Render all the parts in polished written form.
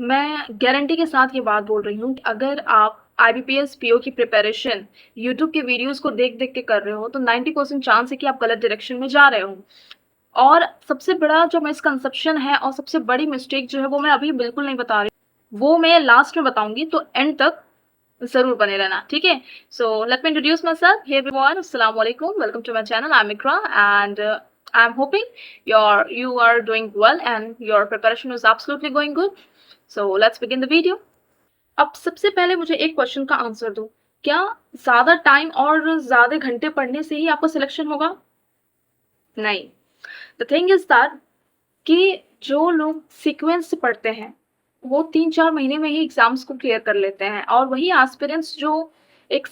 मैं गारंटी के साथ ये बात बोल रही हूँ कि अगर आप आईबीपीएस पीओ की प्रिपरेशन यूट्यूब के वीडियोस को देख देख के कर रहे हो तो 90% चांस है कि आप गलत डायरेक्शन में जा रहे हो। और सबसे बड़ा जो मिसकंसेप्शन है और सबसे बड़ी मिस्टेक जो है वो मैं अभी बिल्कुल नहीं बता रही, वो मैं लास्ट में बताऊंगी, तो एंड तक जरूर बने रहना, ठीक है। So let me introduce myself. Hey everyone, अस्सलाम वालेकुम, welcome to my channel. I am Iqra and I am hoping you are doing well and your preparation is absolutely going good. So let's begin the video. अब सबसे पहले मुझे एक question का answer दो। क्या ज्यादा टाइम और ज्यादा घंटे पढ़ने से ही आपका सिलेक्शन होगा? नहीं। द थिंग इज दैट कि जो लोग सीक्वेंस से पढ़ते हैं वो 3-4 महीने में ही एग्जाम्स को क्लियर कर लेते हैं, और वही एस्पिरेंट्स जो एक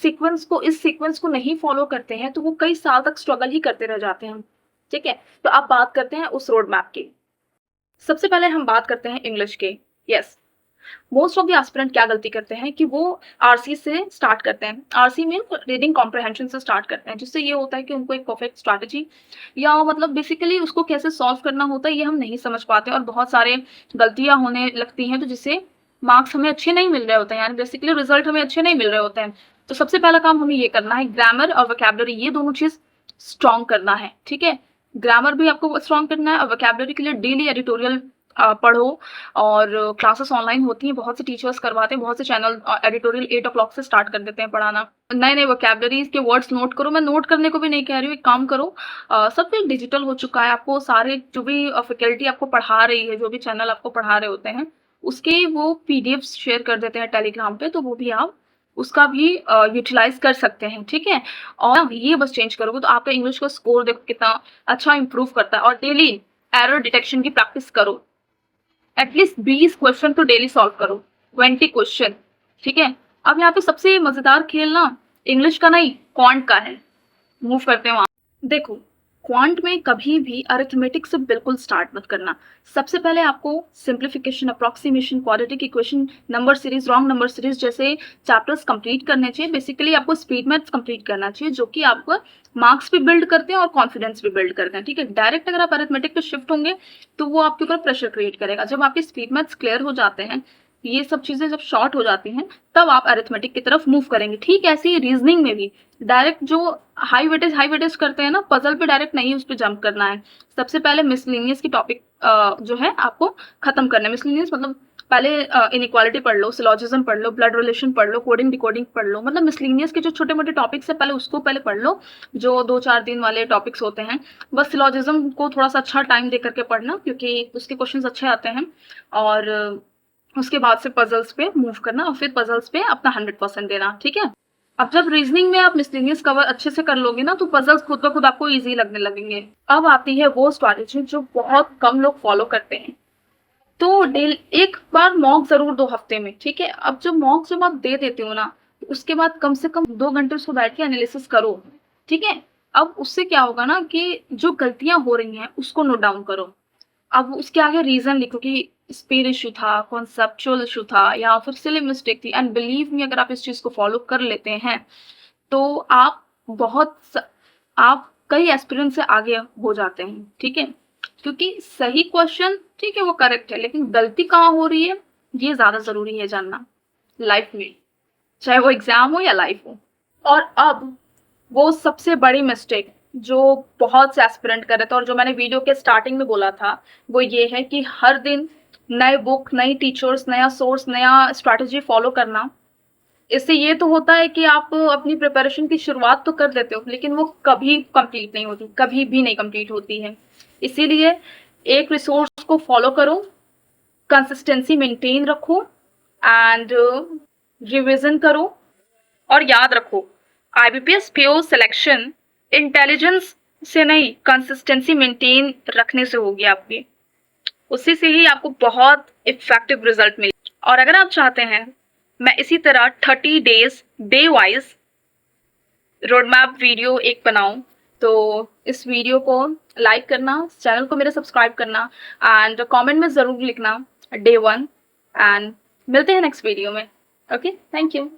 इस सीक्वेंस को नहीं फॉलो करते हैं तो वो कई साल तक स्ट्रगल ही करते रह जाते हैं, ठीक है। तो अब बात करते हैं उस रोड मैप की। सबसे पहले हम बात करते हैं इंग्लिश के। Yes, most of the aspirant क्या गलती करते हैं कि वो आरसी से स्टार्ट करते हैं। आरसी मीन रीडिंग कॉम्प्रहेंशन से स्टार्ट करते हैं, जिससे ये होता है कि उनको एक परफेक्ट स्ट्रैटेजी या मतलब बेसिकली उसको कैसे सॉल्व करना होता है ये हम नहीं समझ पाते, और बहुत सारे गलतियां होने लगती हैं तो जिससे मार्क्स हमें अच्छे नहीं मिल रहे होते हैं, यानी बेसिकली रिजल्ट हमें अच्छे नहीं मिल रहे होते हैं। तो सबसे पहला काम हमें ये करना है, ग्रामर और वोकैबुलरी ये दोनों चीज स्ट्रॉन्ग करना है, ठीक है। ग्रामर भी आपको स्ट्रॉन्ग करना है और वोकैबुलरी के लिए डेली एडिटोरियल पढ़ो, और क्लासेस ऑनलाइन होती हैं, बहुत से टीचर्स करवाते हैं, बहुत से चैनल एडिटोरियल 8 o'clock से स्टार्ट कर देते हैं पढ़ाना। नए नए वोकैबुलरीज के वर्ड्स नोट करो। मैं नोट करने को भी नहीं कह रही हूँ, एक काम करो, सब कुछ डिजिटल हो चुका है। आपको सारे जो भी फैकल्टी आपको पढ़ा रही है, जो भी चैनल आपको पढ़ा रहे होते हैं, उसके वो पीडीएफ शेयर कर देते हैं टेलीग्राम पे, तो वो भी आप उसका भी यूटिलाइज कर सकते हैं, ठीक है। और ये बस चेंज करोगे तो आपका इंग्लिश का स्कोर देखो कितना अच्छा इंप्रूव करता है। और डेली एरर डिटेक्शन की प्रैक्टिस करो, एटलीस्ट 20 क्वेश्चन तो डेली सॉल्व करो, 20 क्वेश्चन, ठीक है। अब यहाँ पे सबसे मजेदार खेल ना इंग्लिश का नहीं, क्वांट का है। मूव करते हैं वहां। देखो, क्वांट में कभी भी अरिथमेटिक से बिल्कुल स्टार्ट मत करना। सबसे पहले आपको simplification, approximation, quadratic equation, number series, wrong number series जैसे चैप्टर्स कंप्लीट करने चाहिए। बेसिकली आपको स्पीड मैथ्स कंप्लीट करना चाहिए, जो कि आपको मार्क्स भी बिल्ड करते हैं और कॉन्फिडेंस भी बिल्ड करते हैं, ठीक है। डायरेक्ट अगर आप अरिथमेटिक पे शिफ्ट होंगे तो वो आपके ऊपर प्रेशर क्रिएट करेगा। जब आपके स्पीड मैथ्स क्लियर हो जाते हैं, ये सब चीजें जब शॉर्ट हो जाती हैं, तब आप अरिथमेटिक की तरफ मूव करेंगे। ठीक ऐसे ही रीजनिंग में भी डायरेक्ट जो हाई वेटेज करते हैं ना, पजल पे डायरेक्ट नहीं उस पर जंप करना है। सबसे पहले मिसलिनियस की टॉपिक जो है आपको खत्म करना है। मिसलिनियस मतलब पहले इनइक्वालिटी पढ़ लो, सिलॉजिज्म पढ़ लो, ब्लड रिलेशन पढ़ लो, कोडिंग डिकोडिंग पढ़ लो। मतलब मिसलिनियस के जो छोटे मोटे टॉपिक्स है पहले उसको पहले पढ़ लो, जो 2-4 दिन वाले टॉपिक्स होते हैं। बस सिलॉजिज्म को थोड़ा सा अच्छा टाइम दे करके पढ़ना, क्योंकि उसके क्वेश्चंस अच्छे आते हैं। और उसके बाद से पजल्स पे मूव करना, और फिर पजल्स पे अपना 100% देना, ठीक है। अब जब रीजनिंग में आप मिसलेनियस कवर अच्छे से कर लोगे ना, तो पजल्स खुद ब खुद आपको इजी लगने लगेंगे। अब आती है वो स्ट्रैटेजी जो बहुत कम लोग फॉलो करते हैं। तो एक बार मॉक जरूर दो हफ्ते में, ठीक है। अब जब मॉक जब आप दे देते हो ना, उसके बाद कम से कम 2 घंटे उसको बैठ के एनालिसिस करो, ठीक है। अब उससे क्या होगा ना कि जो गलतियां हो रही हैं उसको नोट डाउन करो। अब उसके आगे रीजन लिखो कि स्पीड इशू था, कॉन्सेप्चुअल इशू था, या फिर सिली मिस्टेक थी। एंड बिलीव मी, अगर आप इस चीज को फॉलो कर लेते हैं तो आप कई एस्पिरेंट से आगे हो जाते हैं, ठीक है। क्योंकि सही क्वेश्चन, ठीक है, वो करेक्ट है, लेकिन गलती कहाँ हो रही है ये ज्यादा जरूरी है जानना लाइफ में, चाहे वो एग्जाम हो या लाइफ हो। और अब वो सबसे बड़ी मिस्टेक जो बहुत से एस्पिरेंट कर रहे थे, और जो मैंने वीडियो के स्टार्टिंग में बोला था, वो ये है कि हर दिन नए बुक, नई टीचर्स, नया सोर्स, नया स्ट्रैटेजी फॉलो करना। इससे ये तो होता है कि आप अपनी प्रिपरेशन की शुरुआत तो कर देते हो, लेकिन वो कभी कंप्लीट नहीं होती, कभी भी नहीं कंप्लीट होती है। इसीलिए एक रिसोर्स को फॉलो करो, कंसिस्टेंसी मेंटेन रखो, एंड रिविजन करो। और याद रखो, आईबीपीएस पीओ सिलेक्शन इंटेलिजेंस से नहीं, कंसिस्टेंसी मेंटेन रखने से होगी आपकी। उसी से ही आपको बहुत इफेक्टिव रिजल्ट मिले। और अगर आप चाहते हैं मैं इसी तरह 30 days day wise road map video एक बनाऊं, तो इस वीडियो को लाइक करना, चैनल को मेरे सब्सक्राइब करना, एंड कमेंट में ज़रूर लिखना Day 1। एंड मिलते हैं नेक्स्ट वीडियो में। Okay, thank you.